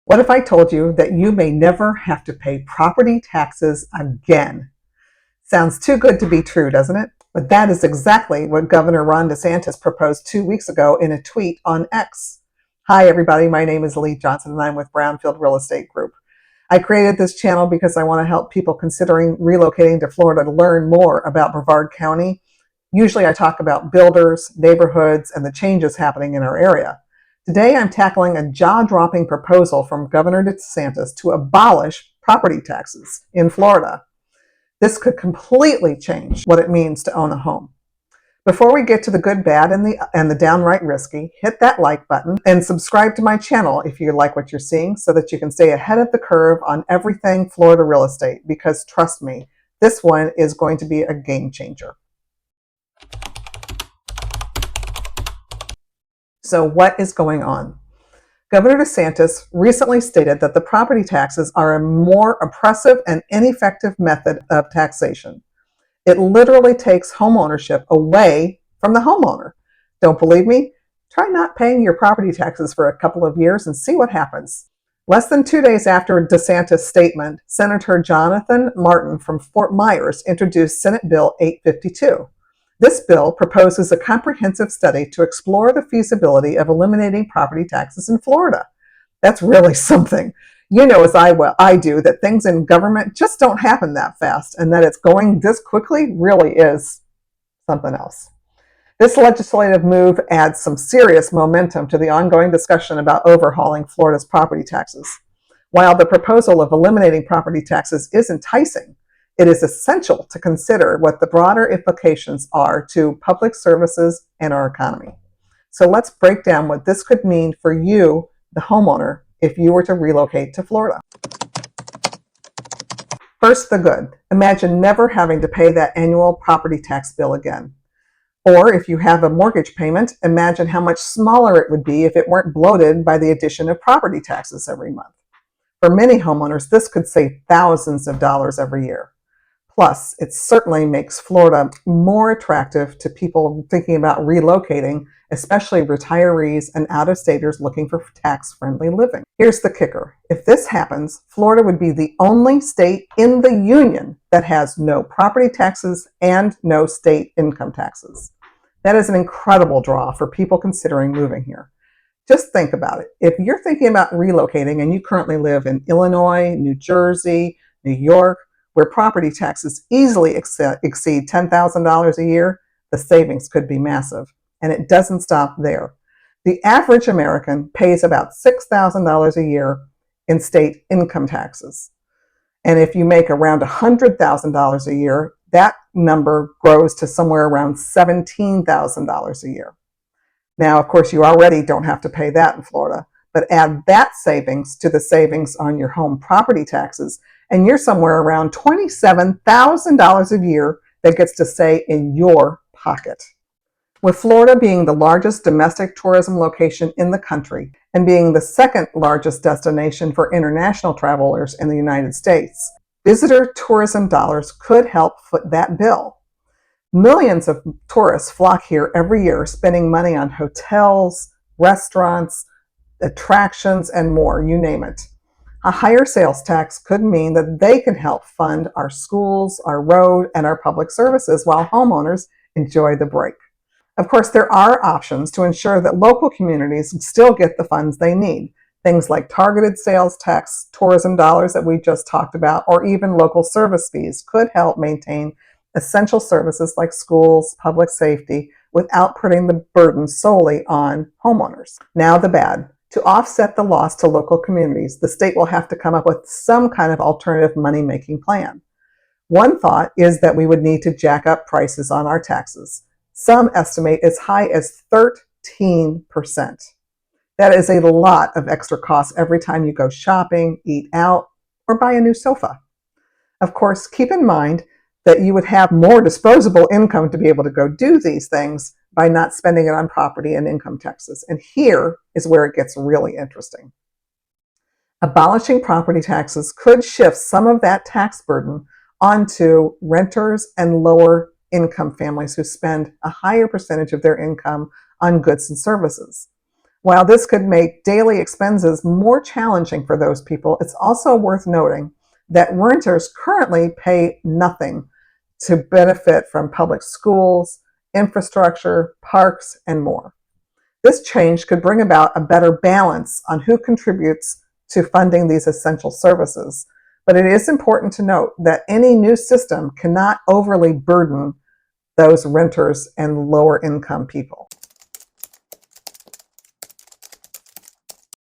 What if I told you that you may never have to pay property taxes again? Sounds too good to be true, doesn't it? But that is exactly what Governor Ron DeSantis proposed 2 weeks ago in a tweet on X. Hi, everybody. My name is Lee Johnson, and I'm with Brownfield Real Estate Group. I created this channel because I want to help people considering relocating to Florida to learn more about Brevard County. Usually I talk about builders, neighborhoods, and the changes happening in our area. Today, I'm tackling a jaw-dropping proposal from Governor DeSantis to abolish property taxes in Florida. This could completely change what it means to own a home. Before we get to the good, bad, and the downright risky, hit that like button and subscribe to my channel if you like what you're seeing so that you can stay ahead of the curve on everything Florida real estate, because trust me, this one is going to be a game changer. So what is going on? Governor DeSantis recently stated that the property taxes are a more oppressive and ineffective method of taxation. It literally takes homeownership away from the homeowner. Don't believe me? Try not paying your property taxes for a couple of years and see what happens. Less than 2 days after DeSantis' statement, Senator Jonathan Martin from Fort Myers introduced Senate Bill 852. This bill proposes a comprehensive study to explore the feasibility of eliminating property taxes in Florida. That's really something. You know as I do that things in government just don't happen that fast, and that it's going this quickly really is something else. This legislative move adds some serious momentum to the ongoing discussion about overhauling Florida's property taxes. While the proposal of eliminating property taxes is enticing, it is essential to consider what the broader implications are to public services and our economy. So let's break down what this could mean for you, the homeowner, if you were to relocate to Florida. First, the good. Imagine never having to pay that annual property tax bill again. Or if you have a mortgage payment, imagine how much smaller it would be if it weren't bloated by the addition of property taxes every month. For many homeowners, this could save thousands of dollars every year. Plus, it certainly makes Florida more attractive to people thinking about relocating, especially retirees and out-of-staters looking for tax-friendly living. Here's the kicker. If this happens, Florida would be the only state in the union that has no property taxes and no state income taxes. That is an incredible draw for people considering moving here. Just think about it. If you're thinking about relocating and you currently live in Illinois, New Jersey, New York, where property taxes easily exceed $10,000 a year, the savings could be massive. And it doesn't stop there. The average American pays about $6,000 a year in state income taxes. And if you make around $100,000 a year, that number grows to somewhere around $17,000 a year. Now, of course, you already don't have to pay that in Florida, but add that savings to the savings on your home property taxes, and you're somewhere around $27,000 a year that gets to stay in your pocket. With Florida being the largest domestic tourism location in the country and being the second largest destination for international travelers in the United States, visitor tourism dollars could help foot that bill. Millions of tourists flock here every year, spending money on hotels, restaurants, attractions, and more, you name it. A higher sales tax could mean that they can help fund our schools, our road, and our public services while homeowners enjoy the break. Of course, there are options to ensure that local communities still get the funds they need. Things like targeted sales tax, tourism dollars that we just talked about, or even local service fees could help maintain essential services like schools, public safety, without putting the burden solely on homeowners. Now the bad. To offset the loss to local communities, the state will have to come up with some kind of alternative money-making plan. One thought is that we would need to jack up prices on our taxes. Some estimate as high as 13%. That is a lot of extra costs every time you go shopping, eat out, or buy a new sofa. Of course, keep in mind that you would have more disposable income to be able to go do these things by not spending it on property and income taxes. And here is where it gets really interesting. Abolishing property taxes could shift some of that tax burden onto renters and lower income families who spend a higher percentage of their income on goods and services. While this could make daily expenses more challenging for those people, it's also worth noting that renters currently pay nothing to benefit from public schools, infrastructure, parks, and more. This change could bring about a better balance on who contributes to funding these essential services. But it is important to note that any new system cannot overly burden those renters and lower income people.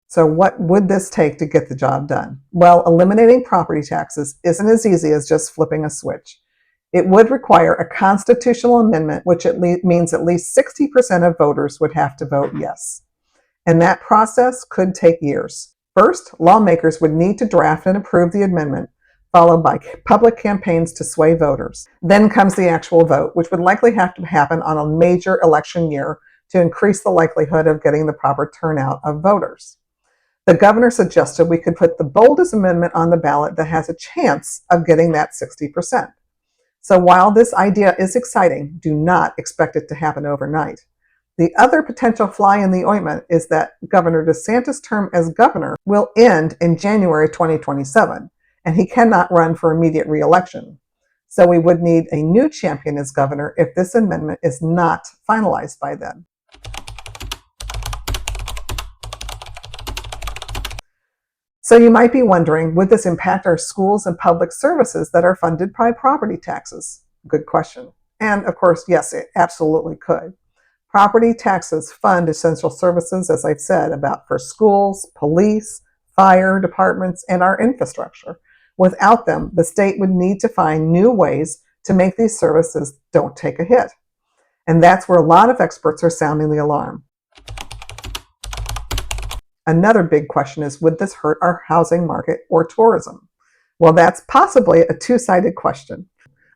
So what would this take to get the job done? Well, eliminating property taxes isn't as easy as just flipping a switch. It would require a constitutional amendment, which means at least 60% of voters would have to vote yes. And that process could take years. First, lawmakers would need to draft and approve the amendment, followed by public campaigns to sway voters. Then comes the actual vote, which would likely have to happen on a major election year to increase the likelihood of getting the proper turnout of voters. The governor suggested we could put the boldest amendment on the ballot that has a chance of getting that 60%. So while this idea is exciting, do not expect it to happen overnight. The other potential fly in the ointment is that Governor DeSantis' term as governor will end in January 2027, and he cannot run for immediate re-election. So we would need a new champion as governor if this amendment is not finalized by then. So you might be wondering, would this impact our schools and public services that are funded by property taxes? Good question. And of course, yes, it absolutely could. Property taxes fund essential services, as I've said, for schools, police, fire departments, and our infrastructure. Without them, the state would need to find new ways to make these services don't take a hit. And that's where a lot of experts are sounding the alarm. Another big question is, would this hurt our housing market or tourism? Well, that's possibly a two-sided question.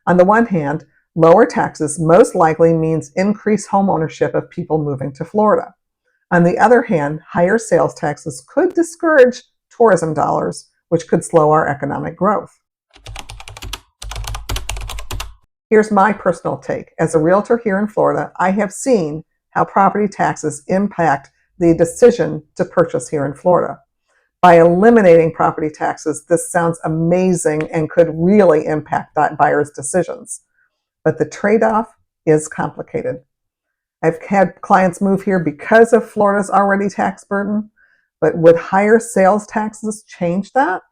On the one hand, lower taxes most likely means increased homeownership of people moving to Florida. On the other hand, higher sales taxes could discourage tourism dollars, which could slow our economic growth. Here's my personal take. As a realtor here in Florida, I have seen how property taxes impact the decision to purchase here in Florida. By eliminating property taxes, this sounds amazing and could really impact that buyer's decisions. But the trade-off is complicated. I've had clients move here because of Florida's already tax burden, but would higher sales taxes change that?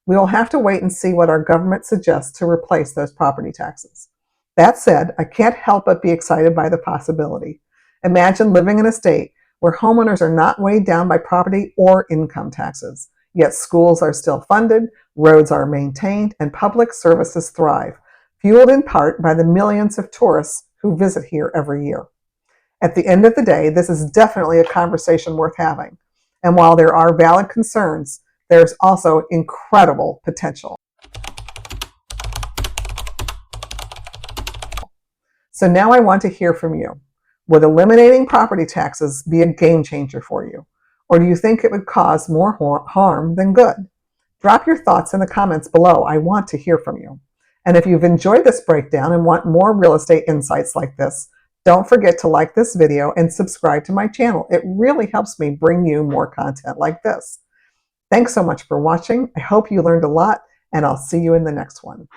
We will have to wait and see what our government suggests to replace those property taxes. That said, I can't help but be excited by the possibility. Imagine living in a state where homeowners are not weighed down by property or income taxes, yet schools are still funded, roads are maintained, and public services thrive, fueled in part by the millions of tourists who visit here every year. At the end of the day, this is definitely a conversation worth having. And while there are valid concerns, there's also incredible potential. So now I want to hear from you. Would eliminating property taxes be a game changer for you? Or do you think it would cause more harm than good? Drop your thoughts in the comments below. I want to hear from you. And if you've enjoyed this breakdown and want more real estate insights like this, don't forget to like this video and subscribe to my channel. It really helps me bring you more content like this. Thanks so much for watching. I hope you learned a lot, and I'll see you in the next one.